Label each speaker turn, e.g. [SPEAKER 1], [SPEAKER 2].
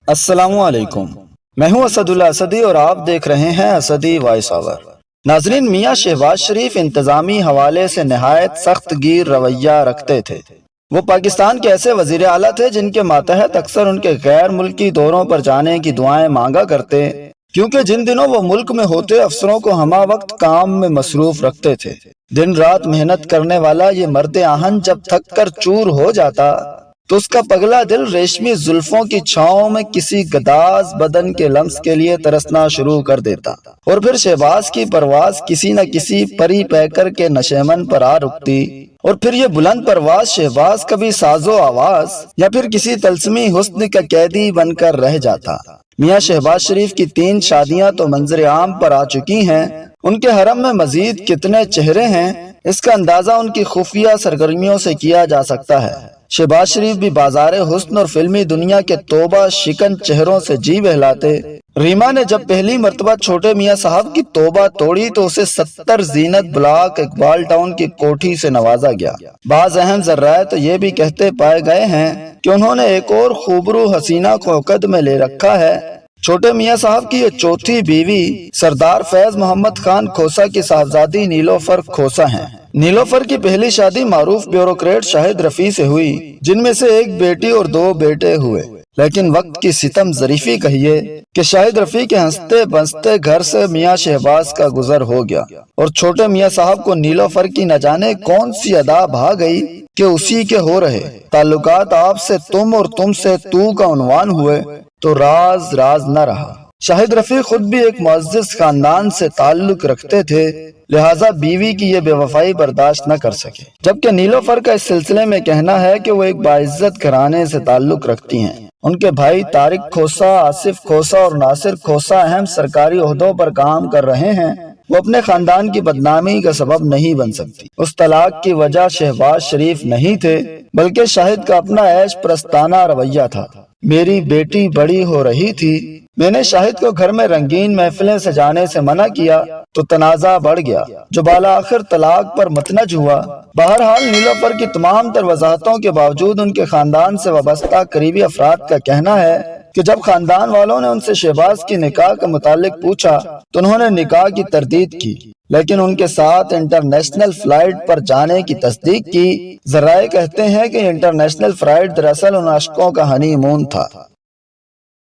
[SPEAKER 1] السلام علیکم، میں ہوں اسد اللہ اسدی اور آپ دیکھ رہے ہیں اسدی وائس آور۔ ناظرین، میاں شہباز شریف انتظامی حوالے سے نہایت سخت گیر رویہ رکھتے تھے۔ وہ پاکستان کے ایسے وزیر اعلیٰ تھے جن کے ماتحت اکثر ان کے غیر ملکی دوروں پر جانے کی دعائیں مانگا کرتے، کیونکہ جن دنوں وہ ملک میں ہوتے افسروں کو ہمہ وقت کام میں مصروف رکھتے تھے۔ دن رات محنت کرنے والا یہ مرد آہن جب تھک کر چور ہو جاتا تو اس کا پگلا دل ریشمی زلفوں کی چھاؤں میں کسی گداز بدن کے لمس کے لیے ترسنا شروع کر دیتا، اور پھر شہباز کی پرواز کسی نہ کسی پری پیکر کے نشیمن پر آ رکتی، اور پھر یہ بلند پرواز شہباز کبھی ساز و آواز یا پھر کسی تلسمی حسن کا قیدی بن کر رہ جاتا۔ میاں شہباز شریف کی 3 شادیاں تو منظر عام پر آ چکی ہیں، ان کے حرم میں مزید کتنے چہرے ہیں اس کا اندازہ ان کی خفیہ سرگرمیوں سے کیا جا سکتا ہے۔ شہباز شریف بھی بازار حسن اور فلمی دنیا کے توبہ شکن چہروں سے جی بہلاتے۔ ریما نے جب پہلی مرتبہ چھوٹے میاں صاحب کی توبہ توڑی تو اسے 70 زینت بلاک اقبال ٹاؤن کی کوٹھی سے نوازا گیا۔ بعض اہم ذرائع تو یہ بھی کہتے پائے گئے ہیں کہ انہوں نے ایک اور خوبرو حسینہ کو عقد میں لے رکھا ہے۔ چھوٹے میاں صاحب کی یہ چوتھی بیوی سردار فیض محمد خان کھوسہ کی صاحبزادی نیلوفر کھوسہ ہیں۔ نیلوفر کی پہلی شادی معروف بیوروکریٹ شاہد رفیع سے ہوئی، جن میں سے ایک بیٹی اور 2 بیٹے ہوئے، لیکن وقت کی ستم ظریفی کہیے کہ شاہد رفیع کے ہنستے بنستے گھر سے میاں شہباز کا گزر ہو گیا، اور چھوٹے میاں صاحب کو نیلوفر کی نہ جانے کون سی ادا بھا گئی کہ اسی کے ہو رہے تعلقات آپ سے تم اور تم سے تو کا عنوان ہوئے تو راز راز نہ رہا۔ شاہد رفیع خود بھی ایک معزز خاندان سے تعلق رکھتے تھے، لہٰذا بیوی کی یہ بے وفائی برداشت نہ کر سکے، جبکہ نیلوفر کا اس سلسلے میں کہنا ہے کہ وہ ایک باعزت گھرانے سے تعلق رکھتی ہیں۔ ان کے بھائی طارق کھوسہ، آصف کھوسہ اور ناصر کھوسہ اہم سرکاری عہدوں پر کام کر رہے ہیں۔ وہ اپنے خاندان کی بدنامی کا سبب نہیں بن سکتی۔ اس طلاق کی وجہ شہباز شریف نہیں تھے، بلکہ شاہد کا اپنا عیش پرستانہ رویہ تھا۔ میری بیٹی بڑی ہو رہی تھی، میں نے شاہد کو گھر میں رنگین محفلیں سجانے سے منع کیا تو تنازع بڑھ گیا، جو بالآخر طلاق پر متنج ہوا۔ بہرحال نیلوفر کی تمام تر وضاحتوں کے باوجود ان کے خاندان سے وابستہ قریبی افراد کا کہنا ہے کہ جب خاندان والوں نے ان سے شہباز کی نکاح کے متعلق پوچھا تو انہوں نے نکاح کی تردید کی، لیکن ان کے ساتھ انٹرنیشنل فلائٹ پر جانے کی تصدیق کی۔ ذرائع کہتے ہیں کہ انٹرنیشنل فلائٹ دراصل ان عاشقوں کا ہنی مون تھا۔